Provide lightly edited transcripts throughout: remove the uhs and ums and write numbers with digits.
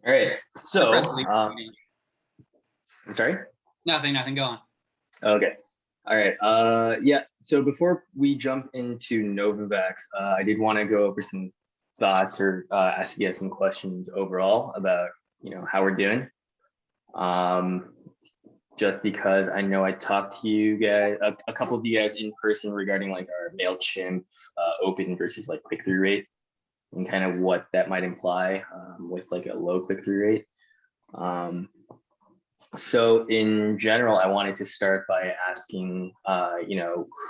All right. So, Impressively. I'm sorry? Nothing, go on. Okay. All right. Yeah. So before we jump into Novavax, I did want to go over some thoughts or ask you guys some questions overall about, how we're doing. Just because I know I talked to you guys, a couple of you guys in person regarding like our MailChimp open versus like click-through rate and kind of what that might imply with like a low click-through rate. So in general, I wanted to start by asking,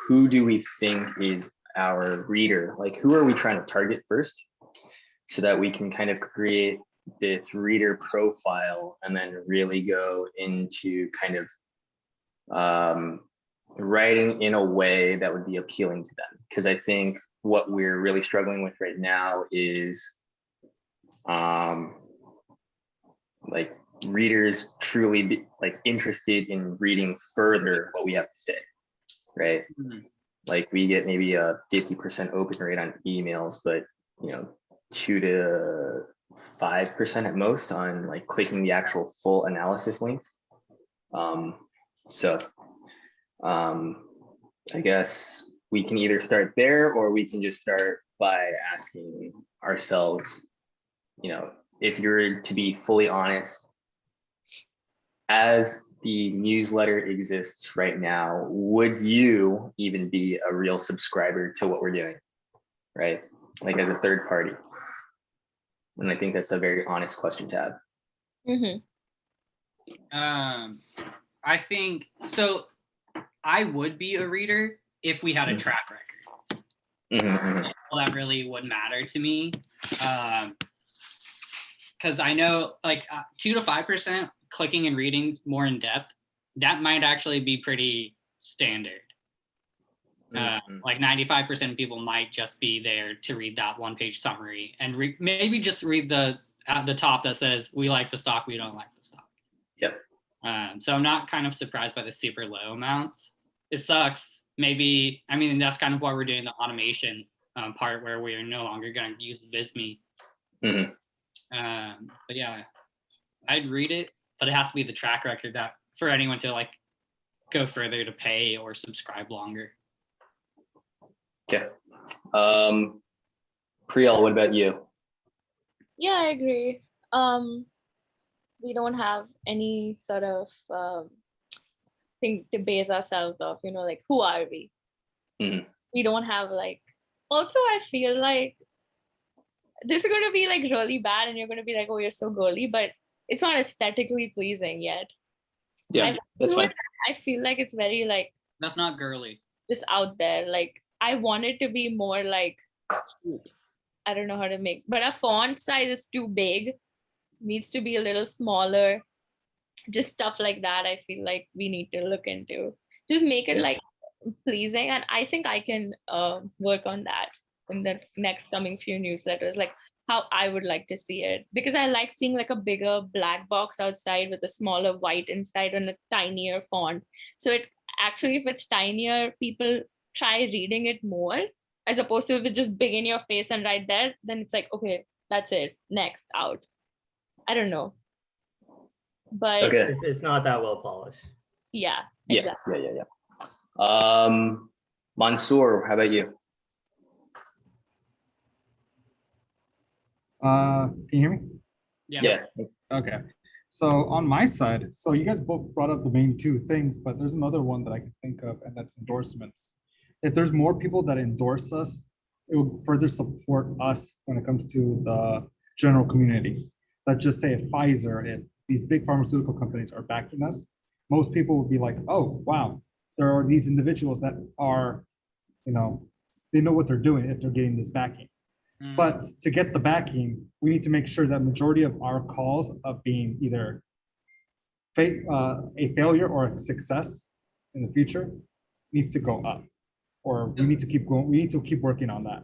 who do we think is our reader? Like, who are we trying to target first so that we can kind of create this reader profile and then really go into kind of writing in a way that would be appealing to them. Because I think what we're really struggling with right now is like readers truly be like interested in reading further what we have to say, right? Mm-hmm. Like we get maybe a 50% open rate on emails, but 2 to 5% at most on like clicking the actual full analysis links. So I guess we can either start there or we can just start by asking ourselves, if you're to be fully honest, as the newsletter exists right now, would you even be a real subscriber to what we're doing, right? Like as a third party. And I think that's a very honest question to have. Mm-hmm. I think, so I would be a reader if we had a track record. Mm-hmm. Well, that really would matter to me. Because I know like 2 to 5% clicking and reading more in depth, that might actually be pretty standard. Like 95% of people might just be there to read that one-page summary and maybe just read at the top that says, we like the stock, we don't like the stock. Yep. So I'm not kind of surprised by the super low amounts. It sucks. Maybe, I mean, that's kind of why we're doing the automation part where we are no longer going to use Visme. Mm-hmm. But yeah, I'd read it, but it has to be the track record that for anyone to like go further to pay or subscribe longer. Okay. Priyal, what about you? Yeah, I agree. We don't have any sort of thing to base ourselves off, like who are we? Mm-hmm. We don't have like, also I feel like this is going to be like really bad and you're going to be like, oh, you're so girly, but it's not aesthetically pleasing yet. Yeah, that's fine. I feel like it's very like, that's not girly, just out there. Like I want it to be more like cute. I don't know how to make, but a font size is too big, needs to be a little smaller, just stuff like that. I feel like we need to look into, just make it like pleasing. And I think I can work on that in the next coming few newsletters, like how I would like to see it, because I like seeing like a bigger black box outside with a smaller white inside on a tinier font. So it actually, if it's tinier, people try reading it more, as opposed to if it's just big in your face and right there, then it's like, okay, that's it, next, out. I don't know. But okay. It's not that well polished. Yeah. Exactly. Yeah. Mansoor, how about you? Can you hear me? Yeah. Okay. So on my side, so you guys both brought up the main two things, but there's another one that I can think of, and that's endorsements. If there's more people that endorse us, it will further support us when it comes to the general community. Let's just say if Pfizer, if these big pharmaceutical companies are backing us, most people would be like, oh, wow, there are these individuals that are, they know what they're doing if they're getting this backing. But to get the backing, we need to make sure that majority of our calls of being either a failure or a success in the future needs to go up, or we need to keep going. We need to keep working on that.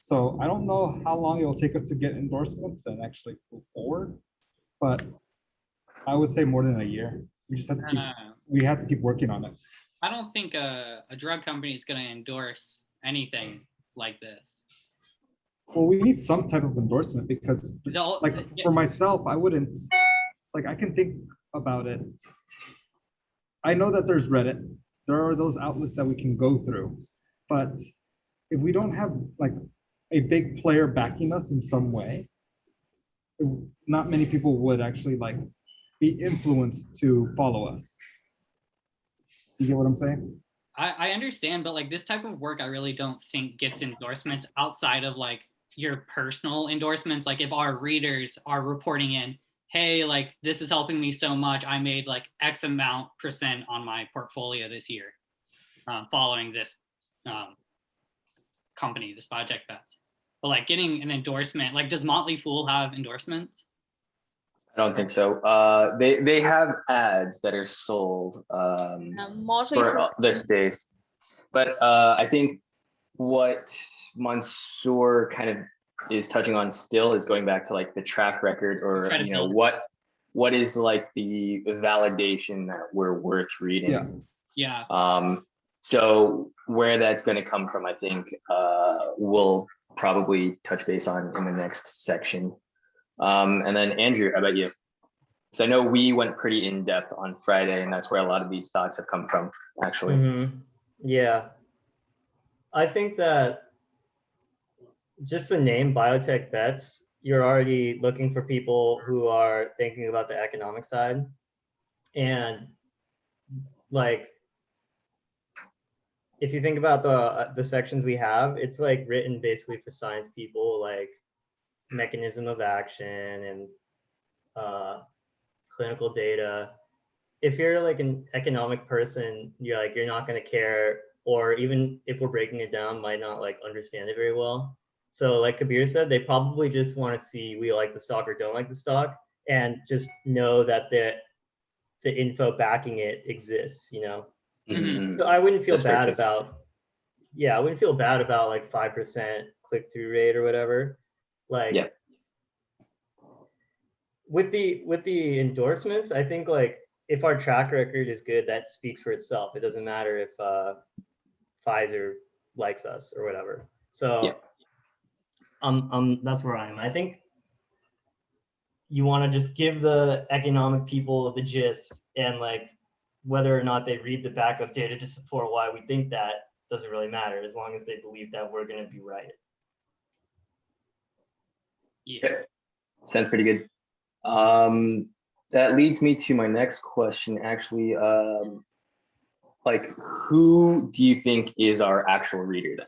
So I don't know how long it will take us to get endorsements and actually move forward, but I would say more than a year. We just have to keep. We have to keep working on it. I don't think a drug company is going to endorse anything like this. Well, we need some type of endorsement because, like, for myself, I wouldn't, like, I can think about it. I know that there's Reddit. There are those outlets that we can go through. But if we don't have, like, a big player backing us in some way, not many people would actually, like, be influenced to follow us. You get what I'm saying? I understand, but like this type of work, I really don't think gets endorsements outside of like your personal endorsements. Like if our readers are reporting in, hey, like this is helping me so much. I made like X amount % on my portfolio this year following this company, this Biotech Bets. But like getting an endorsement, like does Motley Fool have endorsements? I don't think so. They have ads that are sold for this days, but I think what Mansoor kind of is touching on still is going back to like the track record, or you know what is like the validation that we're worth reading. Yeah. So where that's going to come from, I think we'll probably touch base on in the next section. And then Andrew, how about you? So I know we went pretty in depth on Friday, and that's where a lot of these thoughts have come from, actually. Mm-hmm. Yeah. I think that just the name Biotech Bets, you're already looking for people who are thinking about the economic side. And like, if you think about the sections we have, it's like written basically for science people, like mechanism of action and clinical data. If you're like an economic person, you're not going to care, or even if we're breaking it down, might not like understand it very well. So like Kabir said, they probably just want to see we like the stock or don't like the stock, and just know that the info backing it exists, you know. Mm-hmm. So I wouldn't feel bad about, I wouldn't feel bad about like 5% click-through rate or whatever. Like, yeah. With the endorsements, I think like if our track record is good, that speaks for itself. It doesn't matter if Pfizer likes us or whatever. So that's where I am. I think you want to just give the economic people the gist, and like whether or not they read the backup data to support why we think that doesn't really matter, as long as they believe that we're going to be right. Yeah. Sounds pretty good. That leads me to my next question, actually. Like, who do you think is our actual reader then?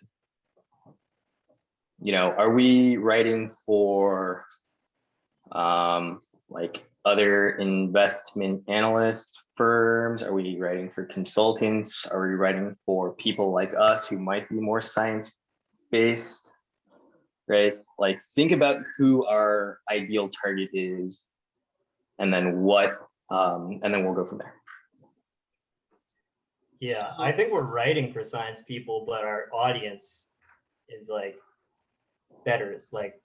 You know, are we writing for like other investment analyst firms? Are we writing for consultants? Are we writing for people like us who might be more science-based? Right? Like, think about who our ideal target is, and then and then we'll go from there. Yeah, I think we're writing for science people, but our audience is like better. It's like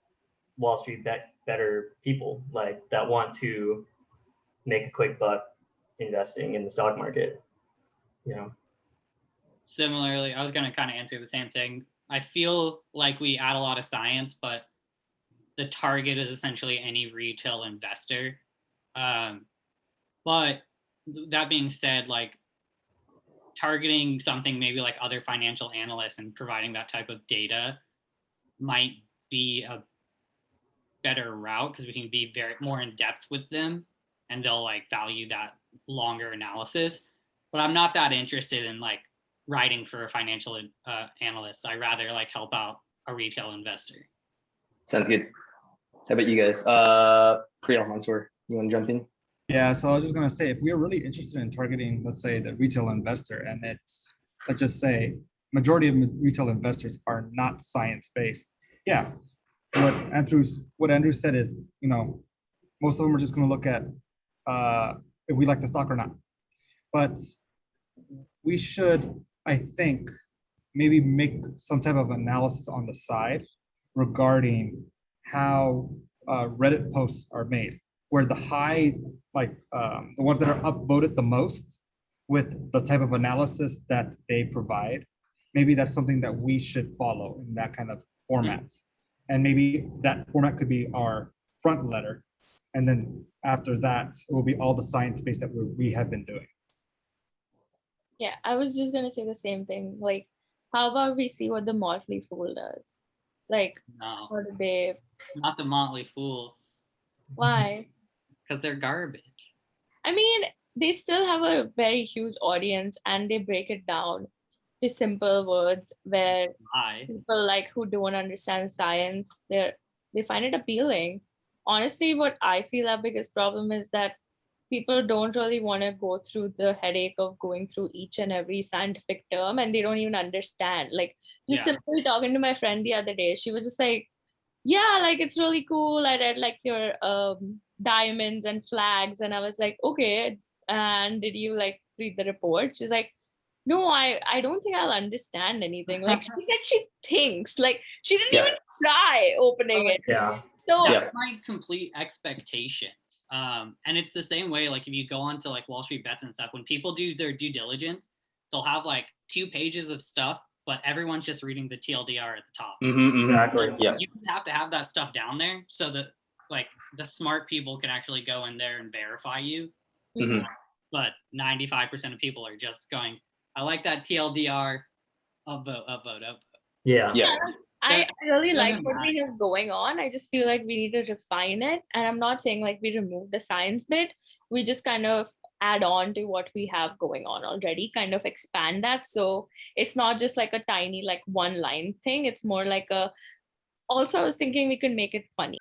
Wall Street better people, like that want to make a quick buck investing in the stock market, you know. Similarly, I was going to kind of answer the same thing. I feel like we add a lot of science, but the target is essentially any retail investor. But that being said, like targeting something maybe like other financial analysts and providing that type of data might be a better route, because we can be more in depth with them and they'll like value that longer analysis. But I'm not that interested in like writing for a financial analyst. I rather like help out a retail investor. Sounds good. How about you guys? Priyal, Mansoor, you want to jump in? Yeah, so I was just gonna say, if we are really interested in targeting, let's say, the retail investor, and it's, let's just say, majority of retail investors are not science-based. Yeah, what Andrew said is, you know, most of them are just gonna look at if we like the stock or not. But we should, I think, maybe make some type of analysis on the side regarding how Reddit posts are made, where the high, like the ones that are upvoted the most with the type of analysis that they provide, maybe that's something that we should follow in that kind of format. and maybe that format could be our front letter. And then after that, it will be all the science based that we have been doing. Yeah, I was just gonna say the same thing. Like, how about we see what the Motley Fool does? Like, No, what do they? not the Motley Fool, Why? because they're garbage. I mean, they still have a very huge audience, and they break it down to simple words where Why? people like who don't understand science, they find it appealing. Honestly, what I feel our biggest problem is that people don't really want to go through the headache of going through each and every scientific term, and they don't even understand. Like, just Yeah. simply talking to my friend the other day, she was just like, yeah, like it's really cool. I read like your diamonds and flags, and I was like, okay. And did you like read the report? She's like, no, I don't think I'll understand anything. Like, she said she thinks, like, she didn't Yeah. even try opening it. Yeah. So Yeah. That's my complete expectation. And it's the same way, like if you go onto like Wall Street Bets and stuff, when people do their due diligence, they'll have like 2 pages of stuff, but everyone's just reading the TLDR at the top. Exactly. Yeah. You just have to have that stuff down there so that like the smart people can actually go in there and verify you. Mhm. But 95% of people are just going, I like that TLDR, upvote. Yeah. Yeah. I really like doesn't what we have going on. I just feel like we need to refine it. And I'm not saying like we remove the science bit. We just kind of add on to what we have going on already, kind of expand that. So it's not just like a tiny, like one line thing. It's more like also, I was thinking we could make it funny.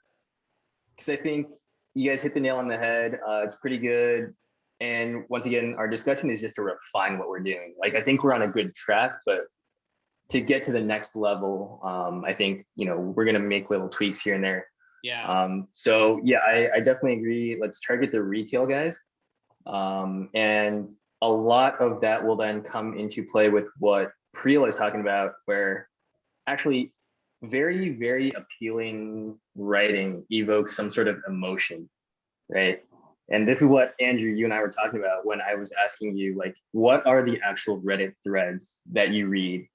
Because I think you guys hit the nail on the head. It's pretty good. And once again, our discussion is just to refine what we're doing. Like, I think we're on a good track, but to get to the next level, I think, we're going to make little tweaks here and there. Yeah. So yeah, I definitely agree. Let's target the retail guys. And a lot of that will then come into play with what Priya is talking about, where actually very, very appealing writing evokes some sort of emotion, right? And this is what, Andrew, you and I were talking about when I was asking you, like, what are the actual Reddit threads that you read,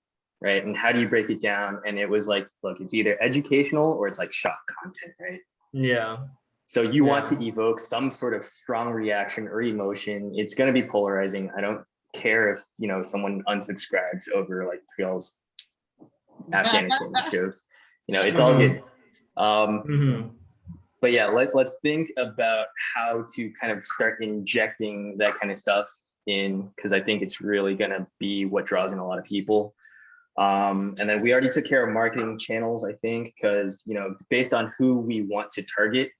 right? And how do you break it down? And it was like, look, it's either educational or it's like shock content, right? Yeah. So you want to evoke some sort of strong reaction or emotion. It's going to be polarizing. I don't care if, someone unsubscribes over like Trill's Afghanistan jokes. It's all good. But yeah, let's think about how to kind of start injecting that kind of stuff in, because I think it's really going to be what draws in a lot of people. And then we already took care of marketing channels, I think, because, based on who we want to target,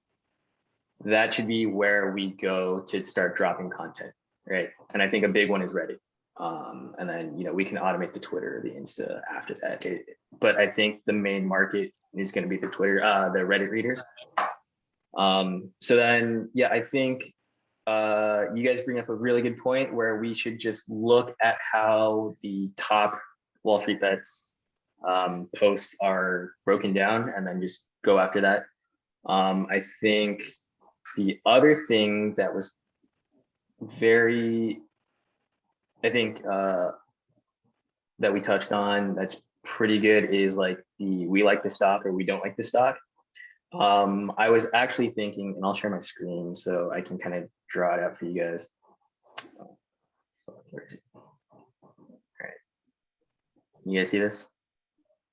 that should be where we go to start dropping content, right? And I think a big one is Reddit. And then, we can automate the Twitter, the Insta after that. But I think the main market is going to be the Twitter, the Reddit readers. So then, yeah, I think you guys bring up a really good point where we should just look at how the top Wall Street Bets posts are broken down and then just go after that. I think the other thing that was that we touched on that's pretty good is like we like the stock or we don't like the stock. I was actually thinking, and I'll share my screen so I can kind of draw it out for you guys. Where is it? All right. You guys see this?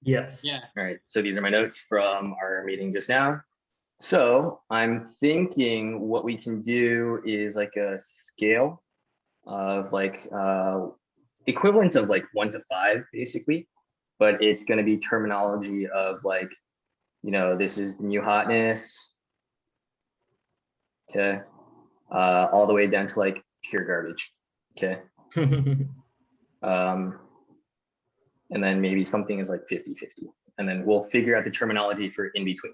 Yes. Yeah. All right. So these are my notes from our meeting just now. So I'm thinking what we can do is like a scale of like equivalent of like 1 to 5, basically, but it's going to be terminology of like, this is the new hotness. Okay. All the way down to like pure garbage. Okay. And then maybe something is like 50-50. And then we'll figure out the terminology for in between.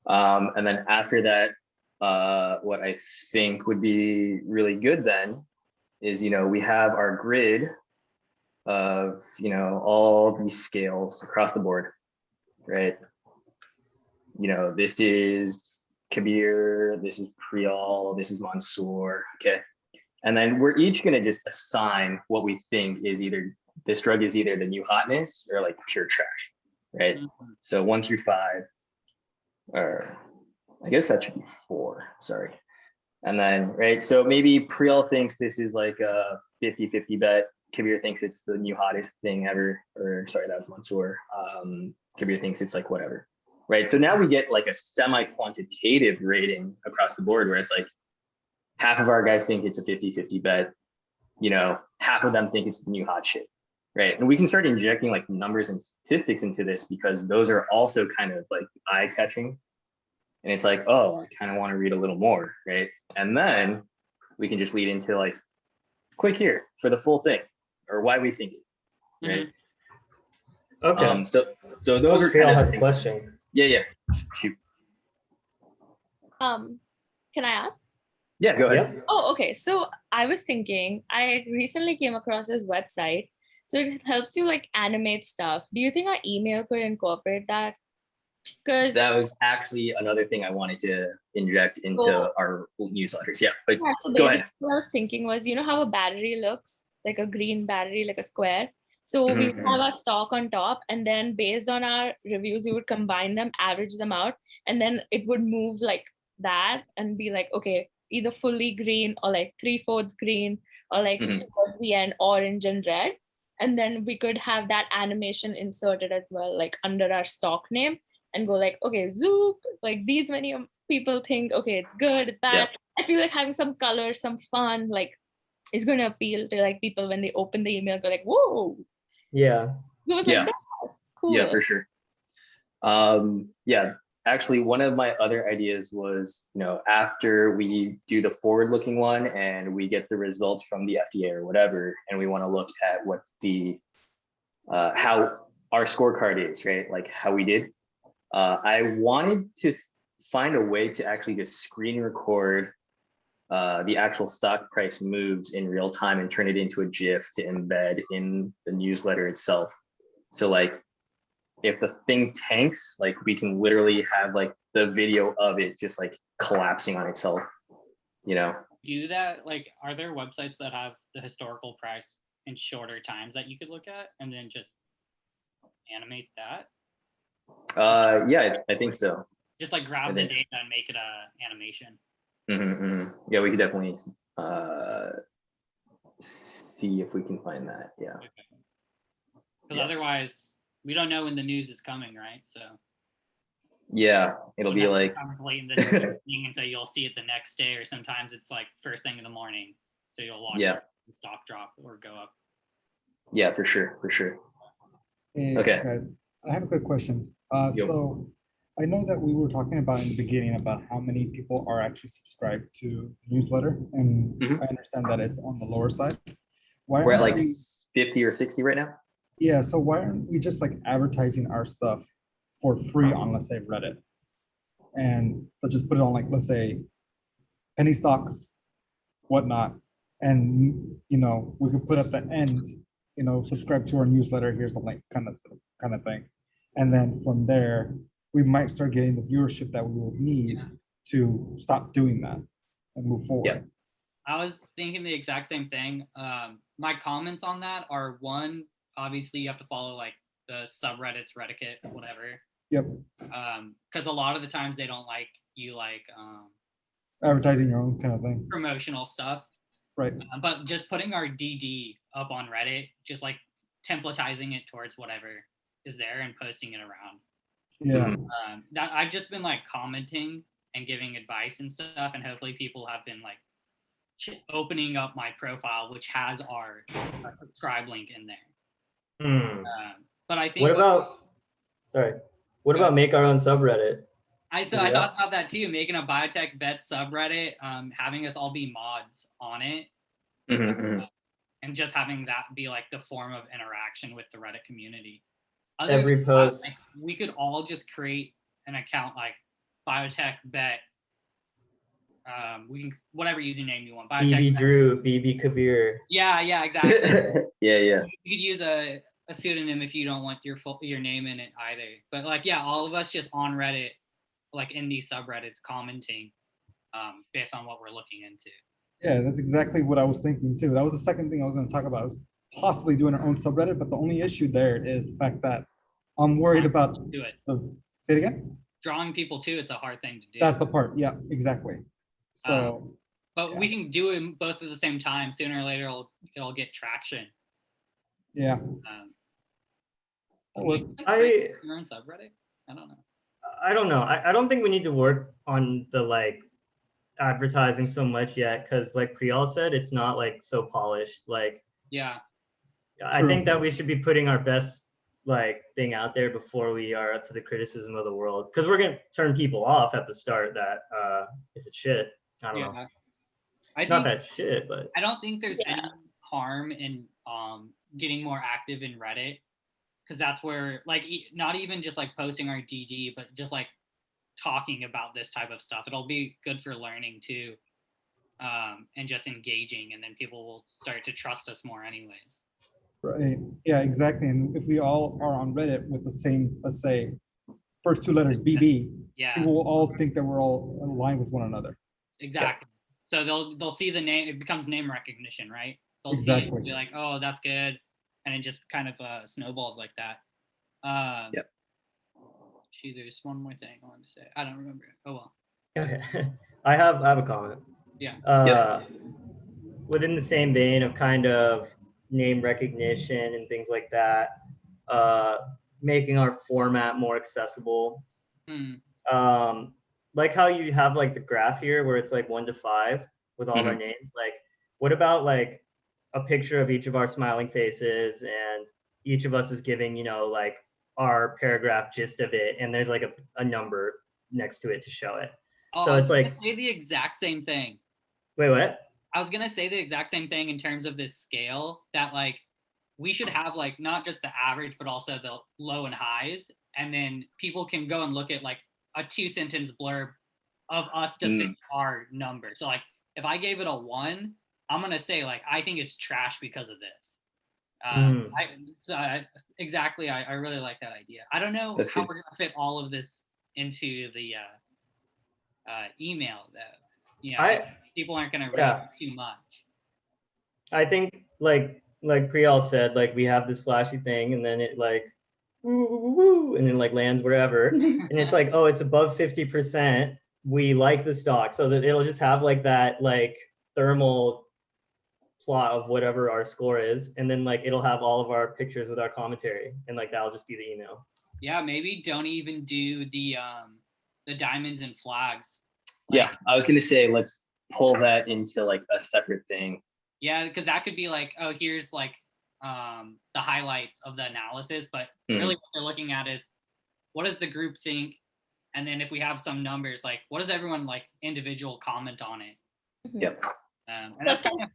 And then after that, what I think would be really good then is, we have our grid of, all these scales across the board, right? This is Kabir, this is Priyal, this is Mansoor, okay? And then we're each gonna just assign what we think is either, this drug is either the new hotness or like pure trash, right? Mhm. So 1 through 5, or I guess that should be 4, sorry. And then, right, so maybe Priel thinks this is like a 50-50 bet. Kabir thinks it's the new hottest thing ever, or sorry, that was Mansoor. Kabir thinks it's like whatever, right? So now we get like a semi-quantitative rating across the board where it's like half of our guys think it's a 50-50 bet, you know, half of them think it's the new hot shit, right? And we can start injecting like numbers and statistics into this because those are also kind of like eye-catching. And it's like, oh, I kind of want to read a little more, right? And then we can just lead into like, click here for the full thing or why we think it, right? Okay. So those are Priel kind of has the a things. question. Yeah. Shoot. Can I ask? Yeah, go ahead. Yep. Oh, okay. So I was thinking, I recently came across this website. So it helps you like animate stuff. Do you think our email could incorporate that? Because That was actually another thing I wanted to inject into our newsletters. Yeah, but so go basically ahead. what I was thinking was, you know how a battery looks like a green battery, like a square. So we would have our stock on top, and then based on our reviews, we would combine them, average them out, and then it would move like that and be like, okay, either fully green or like 3/4 green or like towards the end orange and red. And then we could have that animation inserted as well, like under our stock name, and go like, okay, zoop, like these many people think, okay, it's good, it's bad. I feel like having some color, some fun, like it's going to appeal to like people when they open the email, go like, whoa. Yeah. It was Yeah. like that. Cool. Yeah, for sure. Yeah, actually, one of my other ideas was, you know, after we do the forward-looking one and we get the results from the FDA or whatever, and we want to look at what the how our scorecard is, right? Like how we did. I wanted to find a way to actually just screen record the actual stock price moves in real time and turn it into a GIF to embed in the newsletter itself. So like, if the thing tanks, like we can literally have like the video of it just like collapsing on itself, you know? Do that, like, are there websites that have the historical price in shorter times that you could look at and then just animate that? Yeah, I think so. Just like grab the data and make it a animation. Yeah, we could definitely see if we can find that. Yeah. Because otherwise, we don't know when the news is coming, right? So. Yeah, it'll be like late in the evening, and so you'll see it the next day, or sometimes it's like first thing in the morning. So you'll watch the stock drop or go up. Yeah, for sure. Hey, okay. Guys, I have a quick question. So I know that we were talking about in the beginning about how many people are actually subscribed to the newsletter, and I understand that it's on the lower side. We're at like 50 or 60 right now. Yeah, so why aren't we just like advertising our stuff for free on, let's say, Reddit? And let's just put it on, like, let's say, penny stocks, whatnot. And, you know, we could put at the end, you know, subscribe to our newsletter, here's the link, kind of thing. And then from there, we might start getting the viewership that we will need to stop doing that and move forward. Yeah. I was thinking the exact same thing. My comments on that are, one, obviously you have to follow like the subreddits, Reddit, whatever. Yep. Because a lot of the times they don't like you like advertising your own kind of thing. Promotional stuff. Right. But just putting our DD up on Reddit, just like templatizing it towards whatever is there and posting it around. Yeah. That I've just been like commenting and giving advice and stuff, and hopefully people have been like opening up my profile, which has our subscribe link in there. But I think what about make our own subreddit? I thought about that too, making a Biotech bet subreddit, having us all be mods on it, and just having that be like the form of interaction with the Reddit community. Every post, like, we could all just create an account like Biotech bet. We can, whatever username you want. BB Drew, BB Kabir. Yeah, exactly. yeah. You could use a pseudonym if you don't want your name in it either. But like, yeah, all of us just on Reddit, like in these subreddits, commenting based on what we're looking into. Yeah, that's exactly what I was thinking too. That was the second thing I was going to talk about. Was possibly doing our own subreddit, but the only issue there is the fact that I'm worried about Do it. say it again. Drawing people to it's a hard thing to do. That's the part. Yeah, exactly. So, but we can do it both at the same time. Sooner or later, it'll get traction. yeah. That works. Your own subreddit? I don't know. I don't know. I don't think we need to work on the like advertising so much yet, because like Priyal said, it's not like so polished. Like, yeah, I True. think that we should be putting our best like thing out there before we are up to the criticism of the world, because we're gonna turn people off at the start that if it's shit. I don't know. I Not think that shit, but I don't think there's any harm in getting more active in Reddit, because that's where like not even just like posting our DD, but just like talking about this type of stuff. It'll be good for learning too, and just engaging, and then people will start to trust us more anyways. Right. Yeah, exactly. And if we all are on Reddit with the same, let's say, first two letters BB, people will all think that we're all aligned with one another. Exactly. So they'll see the name. It becomes name recognition, right? They'll see it and be like, oh, that's good, and it just kind of snowballs like that. Yep. Gee, there's one more thing I wanted to say. I don't remember it. Oh well. okay. I have a comment. Yeah. Within the same vein of kind of name recognition and things like that, making our format more accessible. Like how you have like the graph here where it's like 1 to 5 with all of our names. Like, what about like a picture of each of our smiling faces, and each of us is giving, like our paragraph gist of it, and there's like a number next to it to show it. Oh, so it's like say the exact same thing. Wait, what? I was gonna say the exact same thing in terms of this scale, that like we should have like not just the average but also the low and highs, and then people can go and look at like a 2-sentence blurb of us to fit our number. So like if I gave it a 1, I'm gonna say like I think it's trash because of this. Exactly. I really like that idea. I don't know how we're gonna fit all of this into the email though. People aren't gonna read too much. I think like Priyal said, like we have this flashy thing, and then it like woo, and then like lands wherever, and it's like, oh, it's above 50%. We like the stock, so that it'll just have like that like thermal plot of whatever our score is, and then like it'll have all of our pictures with our commentary, and like that'll just be the email. Yeah, maybe don't even do the diamonds and flags. Like, I was gonna say let's pull that into like a separate thing. Yeah, because that could be like, oh, here's like the highlights of the analysis, but really what they're looking at is what does the group think, and then if we have some numbers, like what does everyone like individual comment on it. Yep. And that's kind of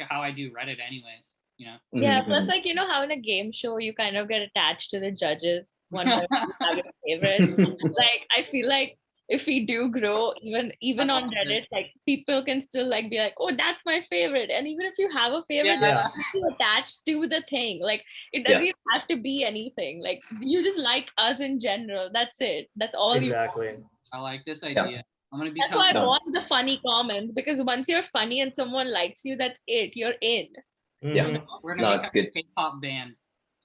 how I do Reddit anyways, Yeah, plus like how in a game show you kind of get attached to the judges, one of them have your favorite. Like I feel like if we do grow, even on Reddit, like people can still like be like, oh, that's my favorite. And even if you have a favorite, you're attached to the thing. Like it doesn't even have to be anything. Like you just like us in general. That's it. That's all. Exactly. I like this idea. I'm gonna be. That's why I want the funny comments, because once you're funny and someone likes you, that's it. You're in. Yeah. We're gonna be a K-pop band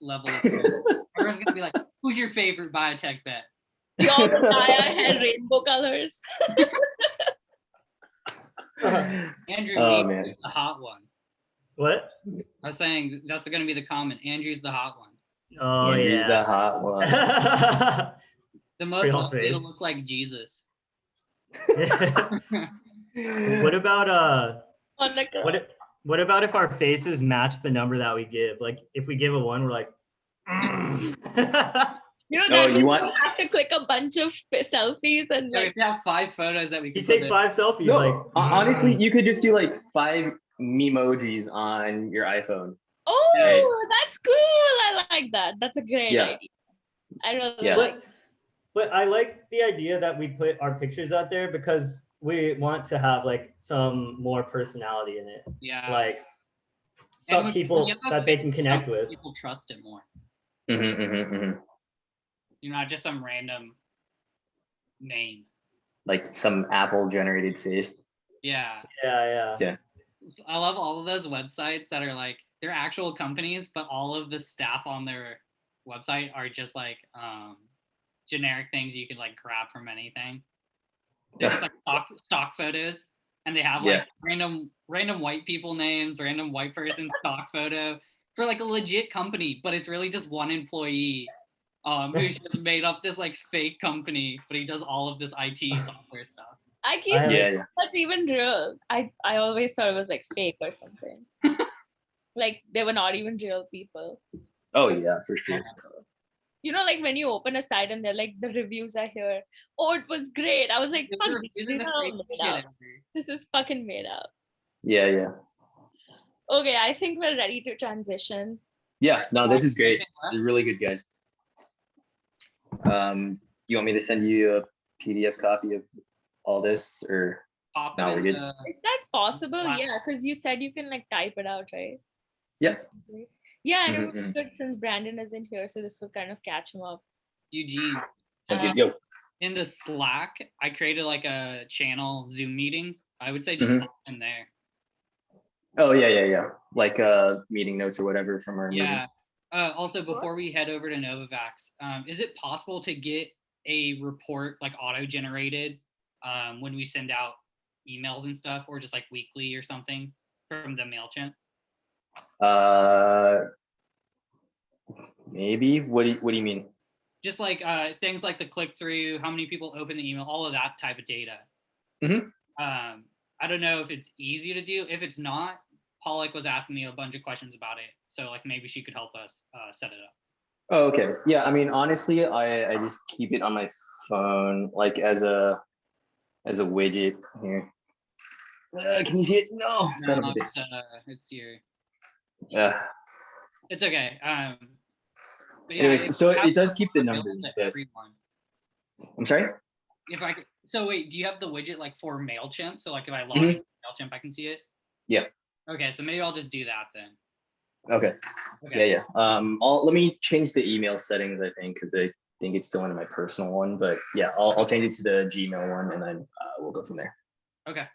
level. Everyone's gonna be like, who's your favorite Biotech bet? We all dye our hair rainbow colors. Andrew is the hot one. What? I was saying that's going to be the comment. Andrew's the hot one. Oh, Andrew's the hot one. The most likely to look like Jesus. What about what about if our faces match the number that we give? Like if we give a 1, we're like you have to click a bunch of selfies and like we have 5 photos that we can take 5 selfies. No, like honestly, you could just do like 5 memojis on your iPhone. Oh, that's cool. I like that. That's a great idea. I really like it. But I like the idea that we put our pictures out there because we want to have like some more personality in it. Yeah. Like some people that they can connect with. People trust it more. Mm-hmm. Not just some random name. Like some Apple generated face. Yeah. Yeah. I love all of those websites that are like, they're actual companies, but all of the staff on their website are just like generic things you can like grab from anything. They're just like stock photos, and they have like random white people names, random white person stock photo for like a legit company, but it's really just one employee who's just made up this like fake company, but he does all of this IT software stuff. I keep Yeah. that's even real. I always thought it was like fake or something. Like they were not even real people. Oh yeah, for sure. You know, like when you open a site and they're like, the reviews are here. Oh, it was great. I was like, These fuck, are- these are these the are all fake made shit up. ever. This is fucking made up. Yeah. Okay, I think we're ready to transition. Yeah, no, this is great. You're really good, guys. You want me to send you a PDF copy of all this, or Pop no, it we're in good. If that's possible, Wow. yeah, because you said you can like type it out, right? Yeah. Yeah, and it would Mhm, be good since Brandon isn't here, so this would kind of catch him up. Eugene, Sounds good. Yo. in the Slack, I created like a channel Zoom meeting. I would say just Mhm. pop in there. Oh yeah. Like meeting notes or whatever from our meeting. Yeah. Also, before we head over to Novavax, is it possible to get a report like auto-generated when we send out emails and stuff, or just like weekly or something from the MailChimp? Maybe. What do you mean? Just like things like the click-through, how many people open the email, all of that type of data. Mhm. I don't know if it's easy to do. If it's not, Pollock was asking me a bunch of questions about it, so like maybe she could help us set it up. Oh, okay. Yeah, I mean, honestly, I just keep it on my phone, like as a widget here. Can you see it? No. Son of a bitch. It's here. Uh, It's okay. But yeah, anyways, so it does keep the available numbers, to but everyone. I'm sorry. If I could, so wait, do you have the widget like for MailChimp? So like if I log Mhm. into MailChimp, I can see it? Yeah. Okay, so maybe I'll just do that then. Okay. Okay. Yeah. Let me change the email settings, I think, because I think it's still in my personal one. But yeah, I'll change it to the Gmail one, and then we'll go from there. Okay.